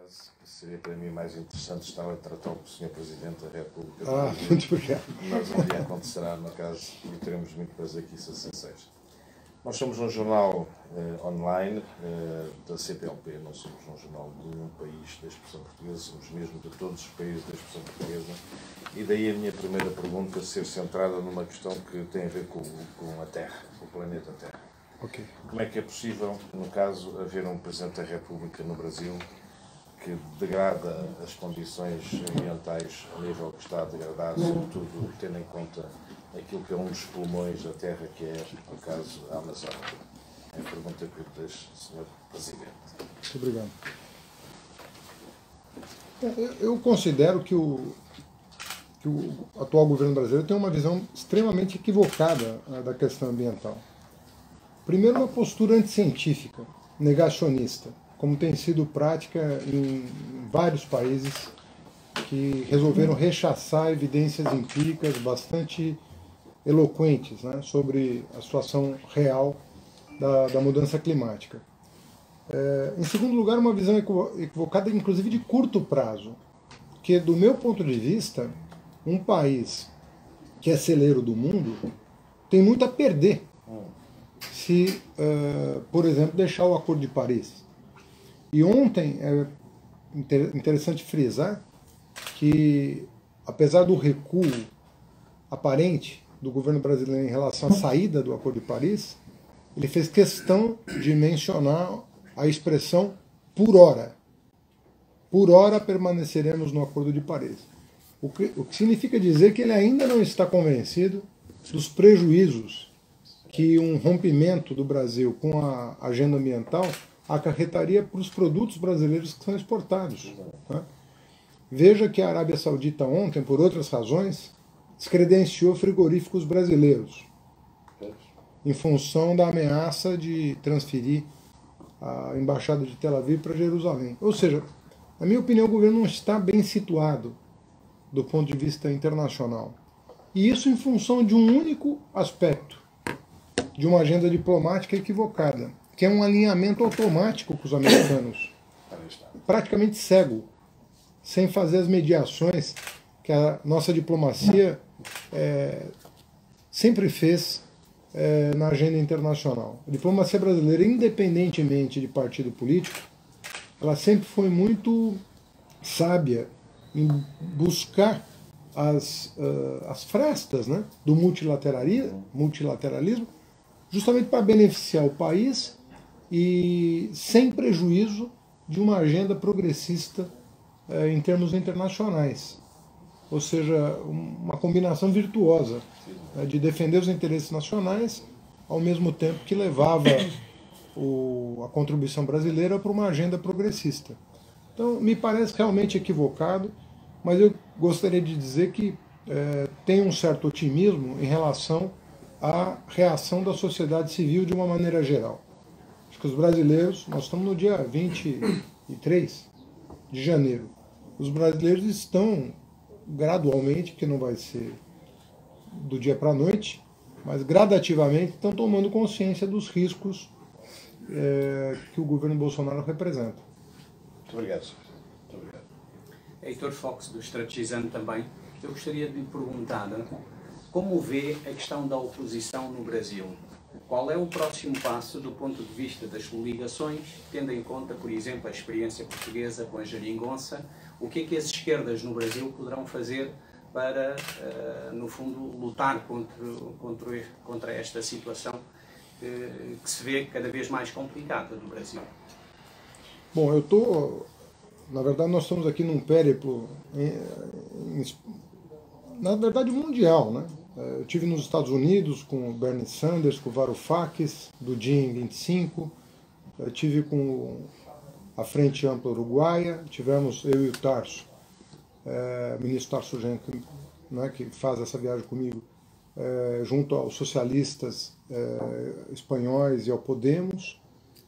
caso, seria para mim mais interessante estar a tratar o Sr. Presidente da República. Muito obrigado. Mas um dia acontecerá, no caso, e teremos muito prazer que isso assim seja. Nós somos um jornal online da CPLP, não somos um jornal de um país da expressão portuguesa, somos mesmo de todos os países da expressão portuguesa, e daí a minha primeira pergunta ser centrada numa questão que tem a ver com a Terra, com o planeta Terra. Okay. Como é que é possível, no caso, haver um Presidente da República no Brasil que degrada as condições ambientais ao nível que está a degradar, sobretudo tendo em conta aquilo que é um dos pulmões da Terra, que é, no caso, a Amazônia? É a pergunta que eu deixo, Sr. Presidente. Muito obrigado. Eu considero que o atual governo brasileiro tem uma visão extremamente equivocada da questão ambiental. Primeiro, uma postura anticientífica, negacionista, como tem sido prática em vários países que resolveram rechaçar evidências empíricas bastante eloquentes, né, sobre a situação real da mudança climática. Em segundo lugar, uma visão equivocada, inclusive de curto prazo, porque, do meu ponto de vista, um país que é celeiro do mundo tem muito a perder se, por exemplo, deixar o Acordo de Paris. E ontem é interessante frisar que, apesar do recuo aparente do governo brasileiro em relação à saída do Acordo de Paris, ele fez questão de mencionar a expressão por hora. Por hora permaneceremos no Acordo de Paris. O que significa dizer que ele ainda não está convencido dos prejuízos que um rompimento do Brasil com a agenda ambiental acarretaria para os produtos brasileiros que são exportados. Né? Veja que a Arábia Saudita ontem, por outras razões, descredenciou frigoríficos brasileiros em função da ameaça de transferir a Embaixada de Tel Aviv para Jerusalém. Ou seja, na minha opinião, o governo não está bem situado do ponto de vista internacional. E isso em função de um único aspecto, de uma agenda diplomática equivocada, que é um alinhamento automático com os americanos, praticamente cego, sem fazer as mediações que a nossa diplomacia sempre fez na agenda internacional. A diplomacia brasileira, independentemente de partido político, ela sempre foi muito sábia em buscar as frestas, né, do multilateralismo, justamente para beneficiar o país e sem prejuízo de uma agenda progressista em termos internacionais. Ou seja, uma combinação virtuosa, né, de defender os interesses nacionais ao mesmo tempo que levava a contribuição brasileira para uma agenda progressista. Então, me parece realmente equivocado, mas eu gostaria de dizer que tem um certo otimismo em relação à reação da sociedade civil de uma maneira geral. Acho que os brasileiros, nós estamos no dia 23 de janeiro, os brasileiros estão gradualmente, que não vai ser do dia para a noite, mas gradativamente estão tomando consciência dos riscos que o governo Bolsonaro representa. Muito obrigado, senhor. Muito obrigado. Heitor Fox, do Strategizando também. Eu gostaria de lhe perguntar como vê a questão da oposição no Brasil. Qual é o próximo passo do ponto de vista das coligações, tendo em conta, por exemplo, a experiência portuguesa com a Geringonça? O que é que as esquerdas no Brasil poderão fazer para, no fundo, lutar contra esta situação que se vê cada vez mais complicada no Brasil? Bom, na verdade, nós estamos aqui num périplo, na verdade, mundial, né? Eu estive nos Estados Unidos com o Bernie Sanders, com o Varoufakis, do DIN 25, eu estive com a Frente Ampla Uruguaia, tivemos eu e o Tarso, o ministro Tarso Genro, né, que faz essa viagem comigo, junto aos socialistas espanhóis e ao Podemos.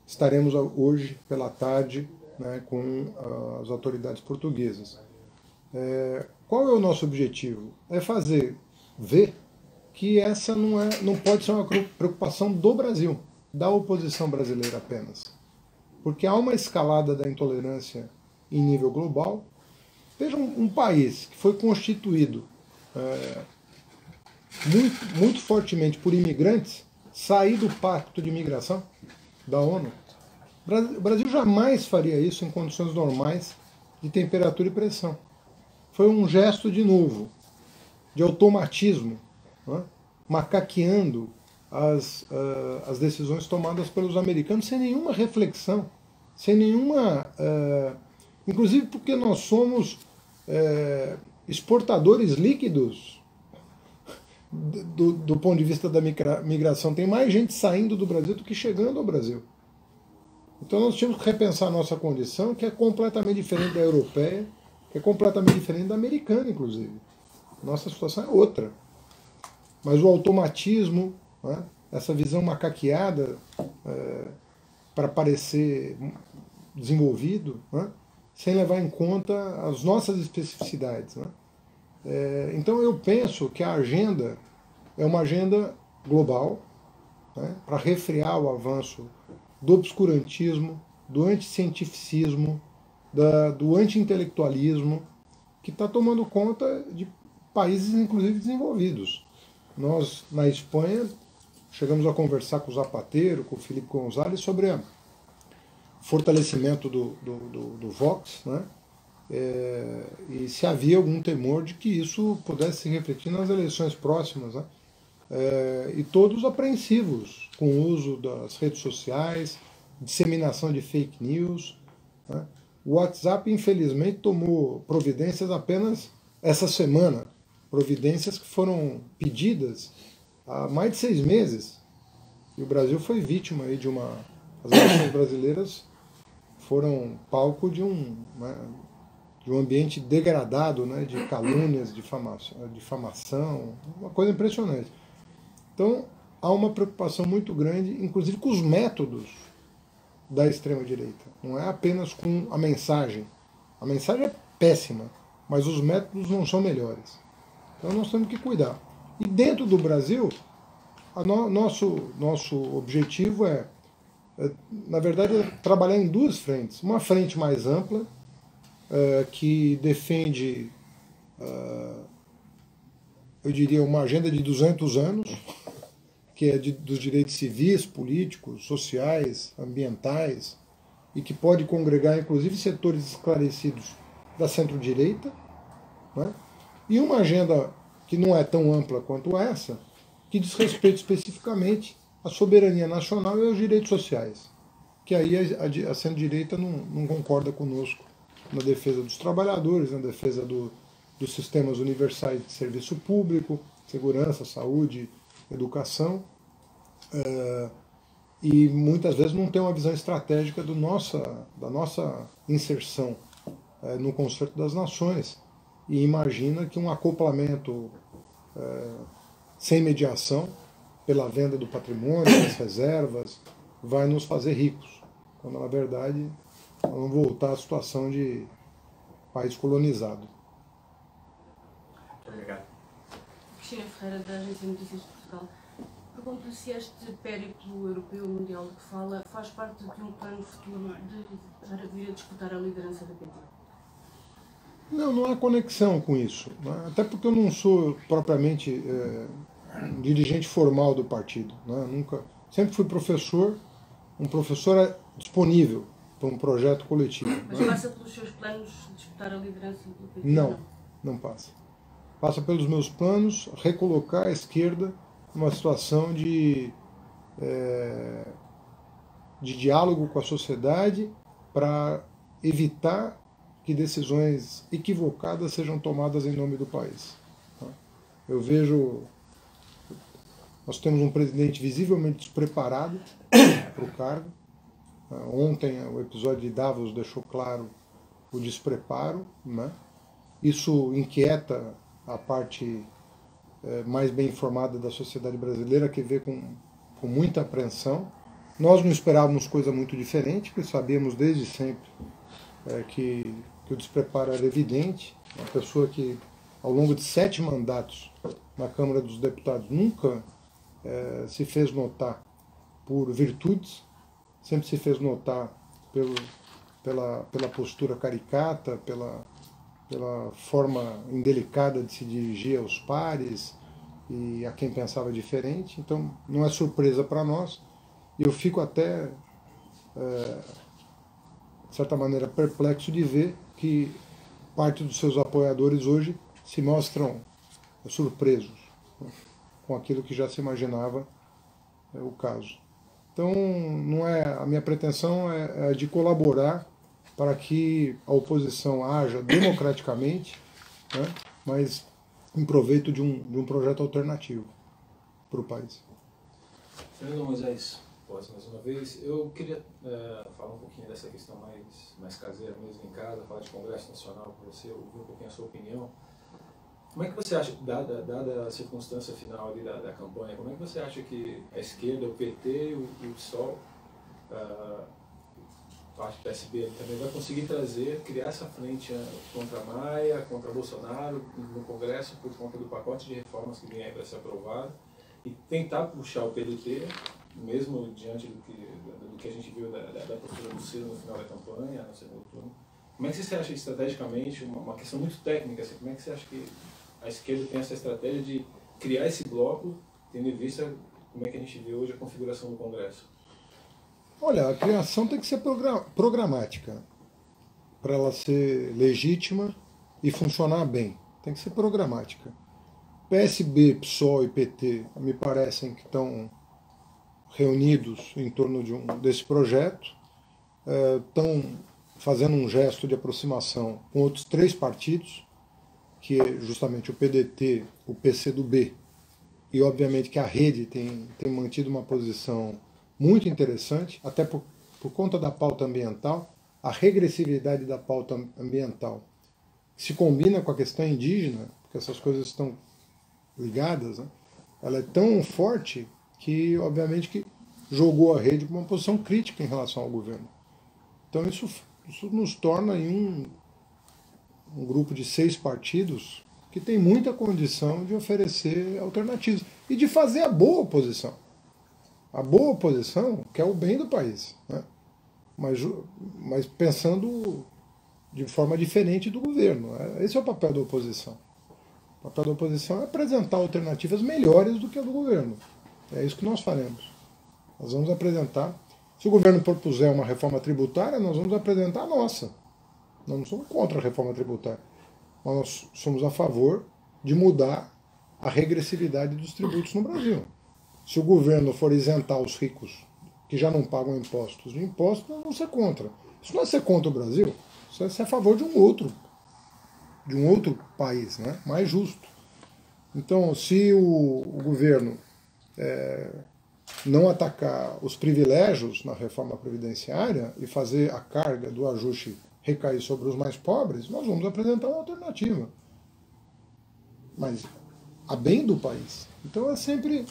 Estaremos hoje pela tarde, né, com as autoridades portuguesas. Qual é o nosso objetivo? É ver que essa não pode ser uma preocupação do Brasil, da oposição brasileira apenas. Porque há uma escalada da intolerância em nível global. Veja um país que foi constituído muito fortemente por imigrantes, sair do Pacto de Migração da ONU. O Brasil jamais faria isso em condições normais de temperatura e pressão. Foi um gesto, de novo, de automatismo, né? Macaqueando as decisões tomadas pelos americanos sem nenhuma reflexão, sem nenhuma... inclusive porque nós somos exportadores líquidos do ponto de vista da migração. Tem mais gente saindo do Brasil do que chegando ao Brasil. Então nós tínhamos que repensar a nossa condição, que é completamente diferente da europeia, que é completamente diferente da americana, inclusive. Nossa situação é outra. Mas o automatismo, né, essa visão macaqueada para parecer desenvolvido, né, sem levar em conta as nossas especificidades, né. Então eu penso que a agenda é uma agenda global, né, para refrear o avanço do obscurantismo, do anticientificismo, do anti-intelectualismo, que está tomando conta de países, inclusive, desenvolvidos. Nós, na Espanha, chegamos a conversar com o Zapatero, com o Felipe González, sobre o fortalecimento do Vox, né? E se havia algum temor de que isso pudesse se refletir nas eleições próximas, né? E todos apreensivos com o uso das redes sociais, disseminação de fake news, né? O WhatsApp, infelizmente, tomou providências apenas essa semana, providências que foram pedidas há mais de 6 meses, e o Brasil foi vítima aí de as eleições brasileiras foram palco de um ambiente degradado, né, de calúnias, difamação, uma coisa impressionante. Então, há uma preocupação muito grande, inclusive com os métodos da extrema-direita. Não é apenas com a mensagem. A mensagem é péssima, mas os métodos não são melhores. Então, nós temos que cuidar. E dentro do Brasil, nosso objetivo na verdade, trabalhar em 2 frentes. Uma frente mais ampla, que defende, eu diria, uma agenda de 200 anos, que é dos direitos civis, políticos, sociais, ambientais, e que pode congregar, inclusive, setores esclarecidos da centro-direita, né? E uma agenda que não é tão ampla quanto essa, que diz respeito especificamente à soberania nacional e aos direitos sociais, que aí a centro-direita não concorda conosco na defesa dos trabalhadores, na defesa dos sistemas universais de serviço público, segurança, saúde, educação, e muitas vezes não tem uma visão estratégica da nossa inserção no concerto das nações, e imagina que um acoplamento sem mediação, pela venda do patrimônio, das reservas, vai nos fazer ricos, quando na verdade vamos voltar à situação de país colonizado. Muito obrigado. Cristina Ferreira, da Agência de Notícias de Portugal. Pergunto se este périplo europeu mundial que fala faz parte de um plano futuro para vir a disputar a liderança da PT? Não há conexão com isso, né? Até porque eu não sou propriamente dirigente formal do partido, né? Sempre fui professor, um professor disponível para um projeto coletivo. Mas passa pelos seus planos de disputar a liderança do PT? Não passa. Passa pelos meus planos recolocar a esquerda numa situação de diálogo com a sociedade para evitar que decisões equivocadas sejam tomadas em nome do país. Eu vejo... Nós temos um presidente visivelmente despreparado para o cargo. Ontem, o episódio de Davos deixou claro o despreparo, né? Isso inquieta a parte mais bem informada da sociedade brasileira, que vê com muita apreensão. Nós não esperávamos coisa muito diferente, porque sabíamos desde sempre que o despreparo era evidente. Uma pessoa que, ao longo de 7 mandatos na Câmara dos Deputados, nunca se fez notar por virtudes, sempre se fez notar pela postura caricata, pela forma indelicada de se dirigir aos pares e a quem pensava diferente. Então, não é surpresa para nós. E eu fico até, de certa maneira, perplexo de ver que parte dos seus apoiadores hoje se mostram surpresos, né, com aquilo que já se imaginava o caso. Então, não é, a minha pretensão é de colaborar para que a oposição haja democraticamente, né, mas em proveito de um projeto alternativo para o país. Fernando Moisés, mais uma vez, eu queria falar um pouquinho dessa questão mais caseira mesmo em casa, falar de Congresso Nacional com você, ouvir um pouquinho a sua opinião. Como é que você acha, dada a circunstância final ali da campanha, como é que você acha que a esquerda, o PT, o PSOL, parte do PSB também vai conseguir criar essa frente contra Maia, contra Bolsonaro no Congresso por conta do pacote de reformas que vem aí para ser aprovado e tentar puxar o PDT, mesmo diante do que a gente viu da postura do Ciro no final da campanha, no segundo turno. Como é que você acha estrategicamente, uma questão muito técnica, assim, como é que você acha que a esquerda tem essa estratégia de criar esse bloco, tendo em vista como é que a gente vê hoje a configuração do Congresso? Olha, a criação tem que ser programática, para ela ser legítima e funcionar bem. Tem que ser programática. PSB, PSOL e PT me parecem que estão reunidos em torno desse projeto, estão fazendo um gesto de aproximação com outros 3 partidos, que é justamente o PDT, o PCdoB, e obviamente que a Rede tem mantido uma posição muito interessante, até por conta da pauta ambiental, a regressividade da pauta ambiental se combina com a questão indígena, porque essas coisas estão ligadas, né? Ela é tão forte que, obviamente, que jogou a Rede com uma posição crítica em relação ao governo. Então isso nos torna em um grupo de 6 partidos que tem muita condição de oferecer alternativas e de fazer a boa oposição. A boa oposição quer o bem do país, né? Mas pensando de forma diferente do governo. Esse é o papel da oposição. O papel da oposição é apresentar alternativas melhores do que a do governo. É isso que nós faremos. Nós vamos apresentar. Se o governo propuser uma reforma tributária, nós vamos apresentar a nossa. Nós não somos contra a reforma tributária. Mas nós somos a favor de mudar a regressividade dos tributos no Brasil. Se o governo for isentar os ricos que já não pagam impostos de impostos, nós vamos ser contra. Isso não é ser contra o Brasil, isso é ser a favor de um outro país, né, mais justo. Então, se o governo não atacar os privilégios na reforma previdenciária e fazer a carga do ajuste recair sobre os mais pobres, nós vamos apresentar uma alternativa. Mas a bem do país. Então é sempre...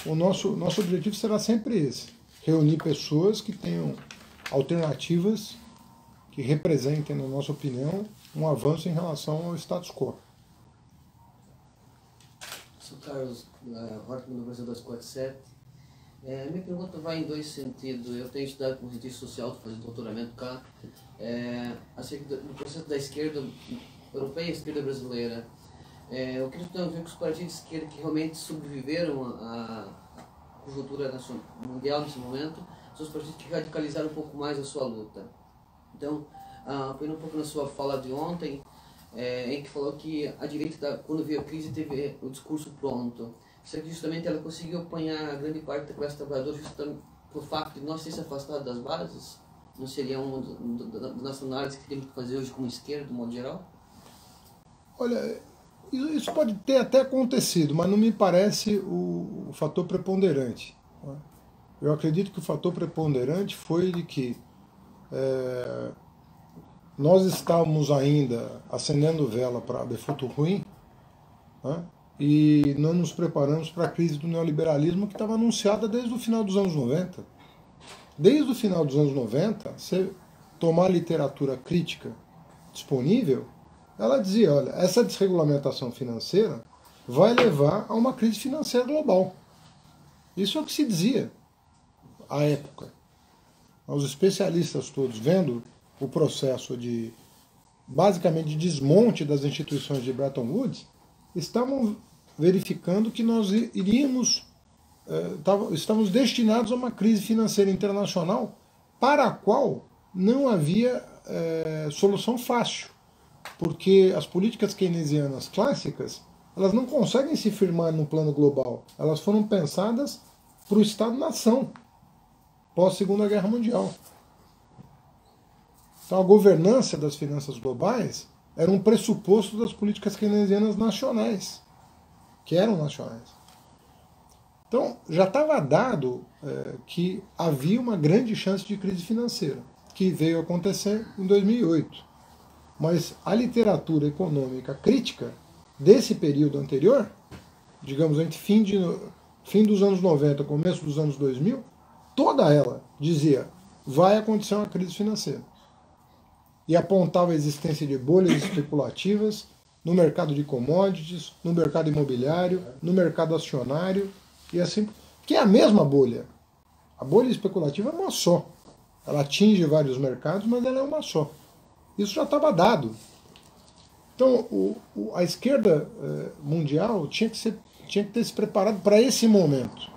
O nosso objetivo será sempre esse. Reunir pessoas que tenham alternativas que representem, na nossa opinião, um avanço em relação ao status quo. Sou Carlos Hortman, do Brasil 247. Minha pergunta vai em 2 sentidos. Eu tenho estudado com cientista social, estou fazendo doutoramento cá, acerca do processo da esquerda europeia e a esquerda brasileira. Eu queria então ver com os partidos de esquerda que realmente sobreviveram à conjuntura mundial nesse momento, são os partidos que radicalizaram um pouco mais a sua luta. Então, apoiando um pouco na sua fala de ontem, em que falou que a direita, quando veio a crise, teve o discurso pronto. Será que justamente ela conseguiu apanhar a grande parte da classe trabalhadora justamente por fato de não ter se afastado das bases? Não seria uma das nossas análises que temos que fazer hoje como esquerda, de modo geral? Olha, isso pode ter até acontecido, mas não me parece o fator preponderante. Eu acredito que o fator preponderante foi de que nós estávamos ainda acendendo vela para defunto ruim, né, e não nos preparamos para a crise do neoliberalismo que estava anunciada desde o final dos anos 90. Desde o final dos anos 90, você tomar a literatura crítica disponível, ela dizia, olha, essa desregulamentação financeira vai levar a uma crise financeira global. Isso é o que se dizia à época. Os especialistas todos vendo o processo de, basicamente, de desmonte das instituições de Bretton Woods, estavam verificando que nós estávamos destinados a uma crise financeira internacional para a qual não havia solução fácil, porque as políticas keynesianas clássicas, elas não conseguem se firmar no plano global, elas foram pensadas para o Estado-nação, pós-Segunda Guerra Mundial. Então a governança das finanças globais era um pressuposto das políticas keynesianas nacionais, que eram nacionais. Então já estava dado que havia uma grande chance de crise financeira, que veio acontecer em 2008. Mas a literatura econômica crítica desse período anterior, digamos entre fim dos anos 90, começo dos anos 2000, toda ela dizia: vai acontecer uma crise financeira. E apontava a existência de bolhas especulativas no mercado de commodities, no mercado imobiliário, no mercado acionário, e assim, que é a mesma bolha. A bolha especulativa é uma só. Ela atinge vários mercados, mas ela é uma só. Isso já estava dado. Então, a esquerda mundial tinha que ter se preparado para esse momento.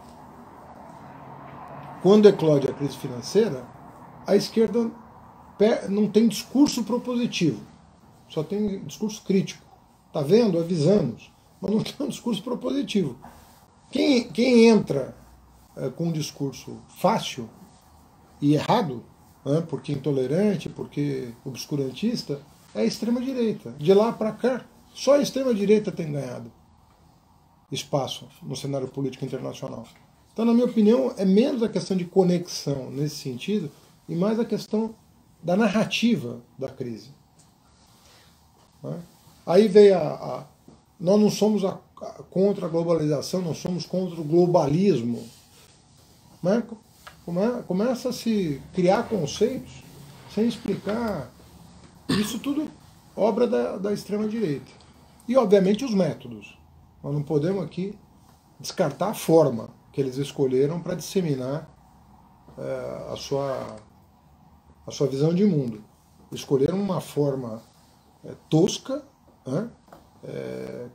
Quando eclode a crise financeira, a esquerda não tem discurso propositivo, só tem discurso crítico. Está vendo? Avisamos. Mas não tem um discurso propositivo. Quem entra com um discurso fácil e errado, porque intolerante, porque obscurantista, é a extrema-direita. De lá para cá, só a extrema-direita tem ganhado espaço no cenário político internacional. Então, na minha opinião, é menos a questão de conexão nesse sentido e mais a questão da narrativa da crise. Aí veio nós não somos contra a globalização, nós somos contra o globalismo. Começa a se criar conceitos sem explicar. Isso tudo obra da extrema-direita. E, obviamente, os métodos. Nós não podemos aqui descartar a forma que eles escolheram para disseminar a sua visão de mundo. Escolheram uma forma tosca,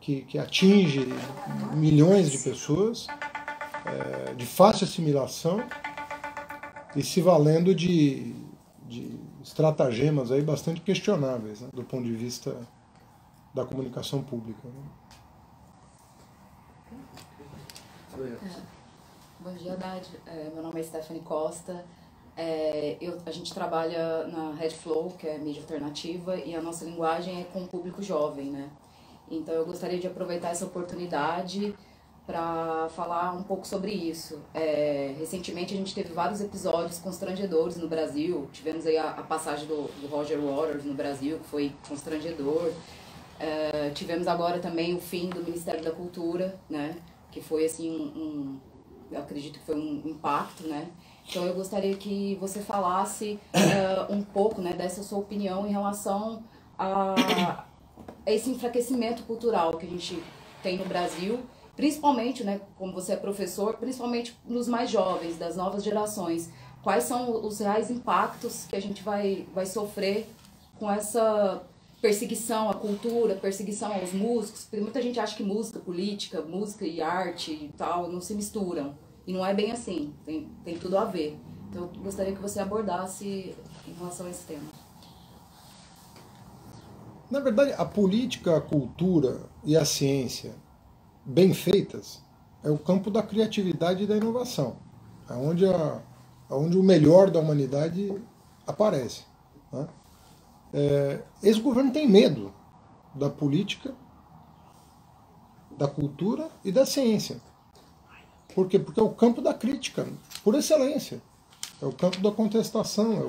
que atinge milhões de pessoas, de fácil assimilação, e se valendo de estratagemas aí bastante questionáveis, do ponto de vista da comunicação pública. Bom dia, Haddad. Meu nome é Stephanie Costa. A gente trabalha na Red Flow, que é mídia alternativa, e a nossa linguagem é com o público jovem, né? Então eu gostaria de aproveitar essa oportunidade para falar um pouco sobre isso. Recentemente a gente teve vários episódios constrangedores no Brasil. Tivemos aí a passagem do Roger Waters no Brasil, que foi constrangedor. Tivemos agora também o fim do Ministério da Cultura, né? Que foi assim eu acredito que foi um impacto, né? Então eu gostaria que você falasse um pouco, né, dessa sua opinião em relação a esse enfraquecimento cultural que a gente tem no Brasil, principalmente, né, como você é professor, principalmente nos mais jovens, das novas gerações. Quais são os reais impactos que a gente vai sofrer com essa perseguição à cultura, perseguição aos músicos? Porque muita gente acha que música e arte e tal não se misturam. E não é bem assim, tem tudo a ver. Então eu gostaria que você abordasse em relação a esse tema. Na verdade, a política, a cultura e a ciência bem feitas é o campo da criatividade e da inovação. É onde o melhor da humanidade aparece. Né? Esse governo tem medo da política, da cultura e da ciência. Por quê? Porque é o campo da crítica, por excelência. É o campo da contestação, é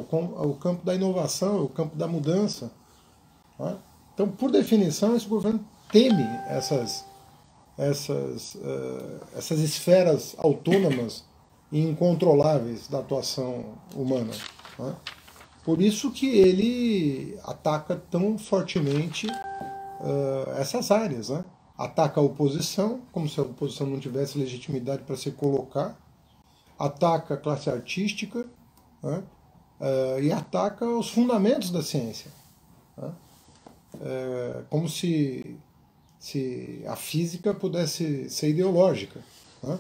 o campo da inovação, é o campo da mudança. Né? Então, por definição, esse governo teme essas esferas autônomas e incontroláveis da atuação humana. Né? Por isso que ele ataca tão fortemente essas áreas. Né? Ataca a oposição, como se a oposição não tivesse legitimidade para se colocar, ataca a classe artística, né? e ataca os fundamentos da ciência. Né? Como se a física pudesse ser ideológica. Né?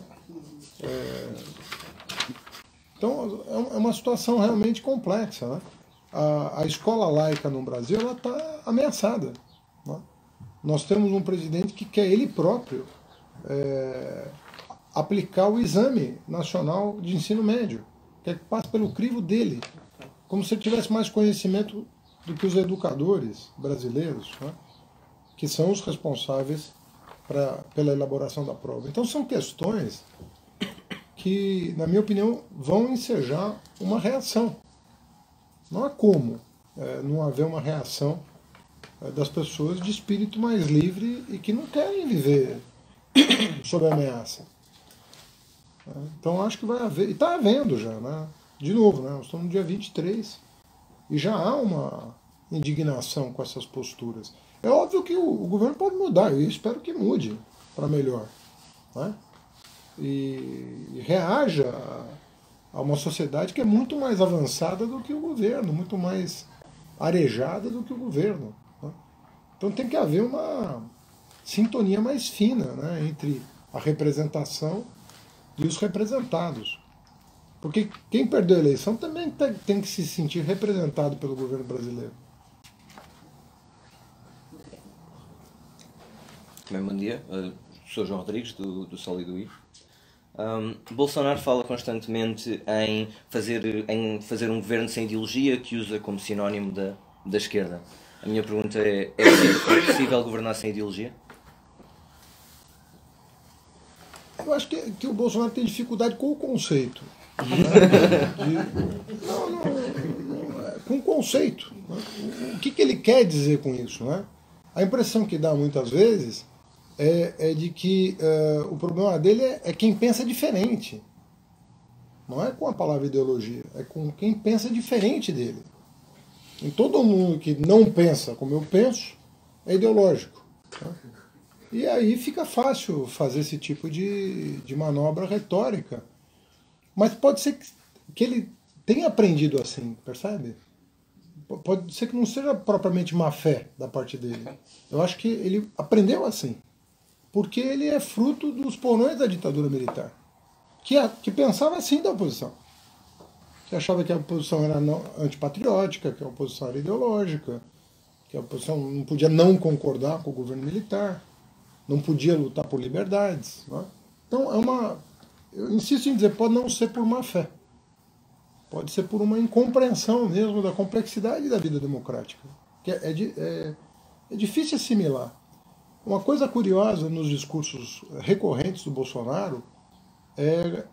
Então, é uma situação realmente complexa. Né? A escola laica no Brasil está ameaçada. Né? Nós temos um presidente que quer ele próprio aplicar o Exame Nacional de Ensino Médio, quer que passe pelo crivo dele, como se ele tivesse mais conhecimento do que os educadores brasileiros, né? Que são os responsáveis pela elaboração da prova. Então são questões que, na minha opinião, vão ensejar uma reação. Não há como não haver uma reação das pessoas de espírito mais livre e que não querem viver sob ameaça. Então acho que vai haver, e está havendo já, né? De novo, né? Nós estamos no dia 23 e já há uma indignação com essas posturas. É óbvio que o governo pode mudar, eu espero que mude para melhor. Né? E reaja a uma sociedade que é muito mais avançada do que o governo, muito mais arejada do que o governo. Né? Então tem que haver uma sintonia mais fina, né, entre a representação e os representados. Porque quem perdeu a eleição também tem que se sentir representado pelo governo brasileiro. Bom dia, sou João Rodrigues, do Sol e do I. Bolsonaro fala constantemente em fazer um governo sem ideologia, que usa como sinónimo da esquerda. A minha pergunta é possível governar sem ideologia? Eu acho que o Bolsonaro tem dificuldade com o conceito. Com o conceito. Né? O que ele quer dizer com isso? Né? A impressão que dá muitas vezes é de que o problema dele é quem pensa diferente. Não é com a palavra ideologia, é com quem pensa diferente dele. E todo mundo que não pensa como eu penso é ideológico. Tá? E aí fica fácil fazer esse tipo de manobra retórica. Mas pode ser que ele tenha aprendido assim, percebe? Pode ser que não seja propriamente má fé da parte dele. Eu acho que ele aprendeu assim. Porque ele é fruto dos porões da ditadura militar. Que pensava assim da oposição. Que achava que a oposição era antipatriótica, que a oposição era ideológica, que a oposição não podia não concordar com o governo militar, não podia lutar por liberdades. Né? Então, eu insisto em dizer, pode não ser por má fé. Pode ser por uma incompreensão mesmo da complexidade da vida democrática. Que é difícil assimilar. Uma coisa curiosa nos discursos recorrentes do Bolsonaro é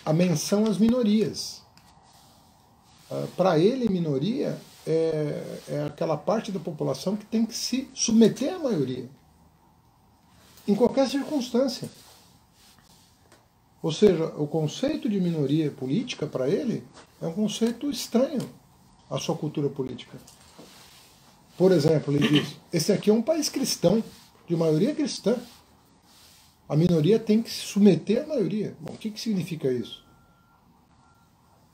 a menção às minorias. Para ele, minoria é aquela parte da população que tem que se submeter à maioria, em qualquer circunstância. Ou seja, o conceito de minoria política, para ele, é um conceito estranho à sua cultura política. Por exemplo, ele diz, esse aqui é um país cristão, de maioria cristã. A minoria tem que se submeter à maioria. Bom, o que significa isso?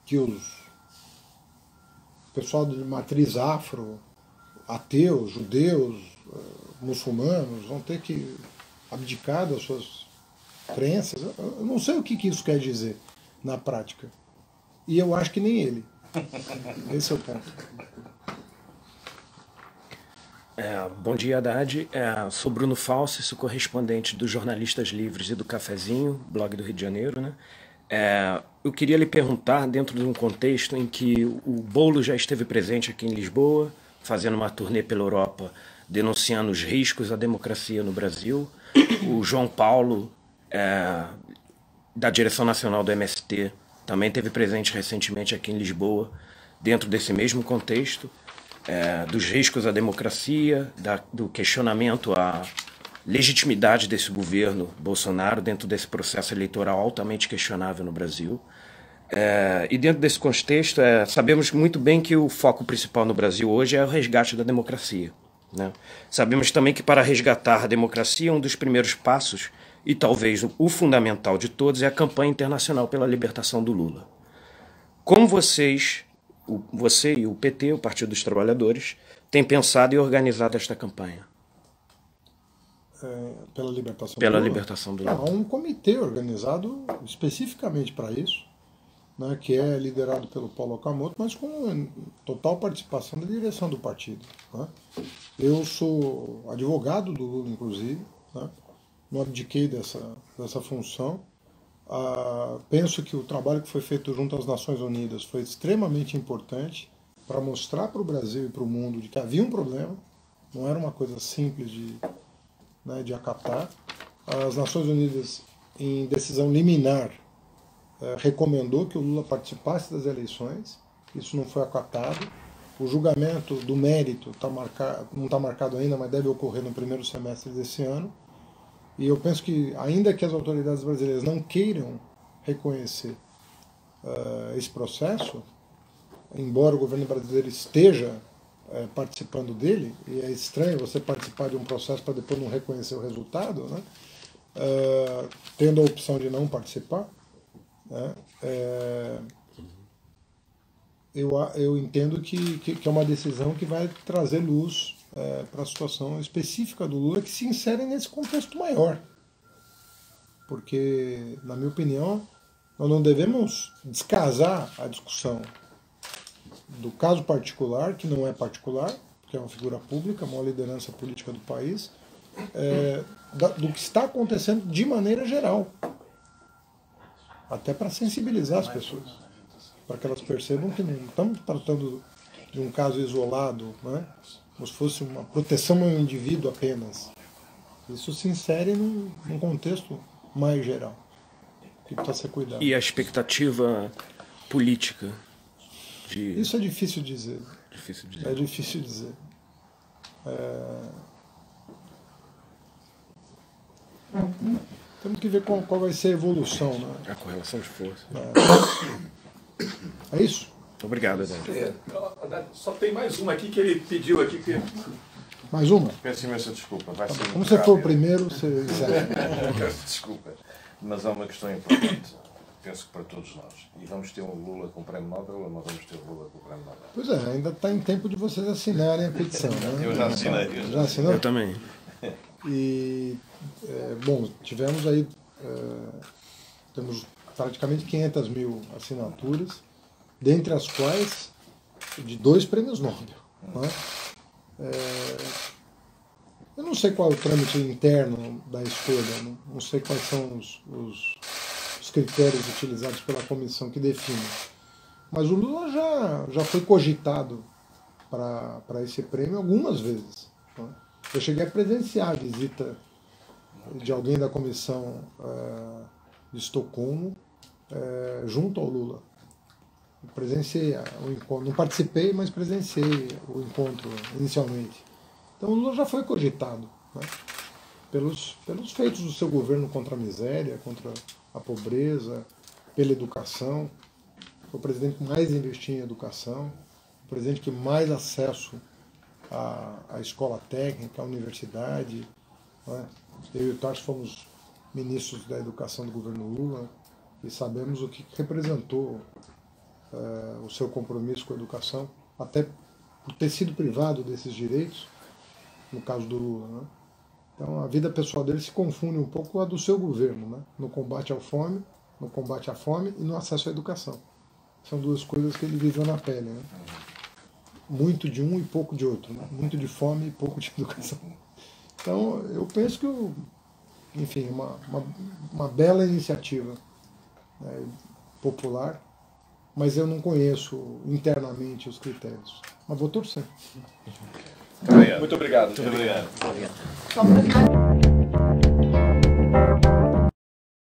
Que o pessoal de matriz afro, ateus, judeus, muçulmanos, vão ter que abdicar das suas crenças. Eu não sei o que isso quer dizer na prática. E eu acho que nem ele. Esse é o ponto. Bom dia, Haddad. Sou Bruno Falsi, sou correspondente dos Jornalistas Livres e do Cafezinho, blog do Rio de Janeiro, né? Eu queria lhe perguntar, dentro de um contexto em que o Boulos já esteve presente aqui em Lisboa, fazendo uma turnê pela Europa, denunciando os riscos à democracia no Brasil, o João Paulo, da direção nacional do MST, também esteve presente recentemente aqui em Lisboa, dentro desse mesmo contexto, dos riscos à democracia, do questionamento à legitimidade desse governo Bolsonaro dentro desse processo eleitoral altamente questionável no Brasil. E dentro desse contexto, sabemos muito bem que o foco principal no Brasil hoje é o resgate da democracia, né? Sabemos também que para resgatar a democracia, um dos primeiros passos, e talvez o fundamental de todos, é a campanha internacional pela libertação do Lula. como você e o PT, o Partido dos Trabalhadores, têm pensado e organizado esta campanha? Pela libertação Pela do Lula? libertação do Lula. Há um comitê organizado especificamente para isso, né, que é liderado pelo Paulo Okamoto, mas com total participação da direção do partido. Né? Eu sou advogado do Lula, inclusive, né? Não abdiquei dessa função. Penso que o trabalho que foi feito junto às Nações Unidas foi extremamente importante para mostrar para o Brasil e para o mundo de que havia um problema, não era uma coisa simples de acatar. As Nações Unidas, em decisão liminar, recomendou que o Lula participasse das eleições, isso não foi acatado. O julgamento do mérito não está marcado ainda, mas deve ocorrer no primeiro semestre desse ano. E eu penso que, ainda que as autoridades brasileiras não queiram reconhecer esse processo, embora o governo brasileiro esteja participando dele, e é estranho você participar de um processo para depois não reconhecer o resultado, né? Tendo a opção de não participar, né? Eu entendo que é uma decisão que vai trazer luz para a situação específica do Lula, que se insere nesse contexto maior. Porque, na minha opinião, nós não devemos descasar a discussão do caso particular, que não é particular, porque é uma figura pública, uma liderança política do país, do que está acontecendo de maneira geral. Até para sensibilizar as pessoas, para que elas percebam que não estamos tratando de um caso isolado, né? Como se fosse uma proteção ao indivíduo apenas. Isso se insere num contexto mais geral, que precisa ser cuidado. E a expectativa política? Isso é difícil dizer. Difícil dizer. É difícil dizer. Temos que ver qual vai ser a evolução, né? A correlação de força. É isso? Obrigado, Haddad. Só tem mais uma aqui que ele pediu aqui. Mais uma? Peço imensa desculpa. Vai ser Como muito você for o rápido. primeiro, você encerra. Peço desculpa. Mas há uma questão importante, penso que para todos nós. E vamos ter um Lula com o Prémio Nobel ou não vamos ter um Lula com o Prémio Nobel? Pois é, ainda está em tempo de vocês assinarem a petição, né? Eu já assinei. Já assinou? Eu também. E, bom, tivemos aí, temos praticamente 500 mil assinaturas, dentre as quais de 2 prêmios Nobel. Né? Eu não sei qual é o trâmite interno da escolha, não sei quais são os critérios utilizados pela comissão que define. Mas o Lula já foi cogitado para esse prêmio algumas vezes. Né? Eu cheguei a presenciar a visita de alguém da comissão de Estocolmo junto ao Lula. Eu presenciei o encontro, não participei, mas presenciei o encontro inicialmente. Então o Lula já foi cogitado, né? pelos feitos do seu governo contra a miséria, contra a pobreza, pela educação. Foi o presidente que mais investiu em educação, o presidente que mais acesso à escola técnica, à universidade. Né? Eu e o Tarso fomos ministros da educação do governo Lula e sabemos o que representou o seu compromisso com a educação, até por ter sido privado desses direitos, no caso do Lula. Né? Então a vida pessoal dele se confunde um pouco com a do seu governo, né? No combate à fome e no acesso à educação. São duas coisas que ele viveu na pele. Né? Muito de um e pouco de outro, né? Muito de fome e pouco de educação. Então eu penso que, enfim, uma bela iniciativa, né, popular, mas eu não conheço internamente os critérios. Mas vou torcer. Muito obrigado. Muito obrigado.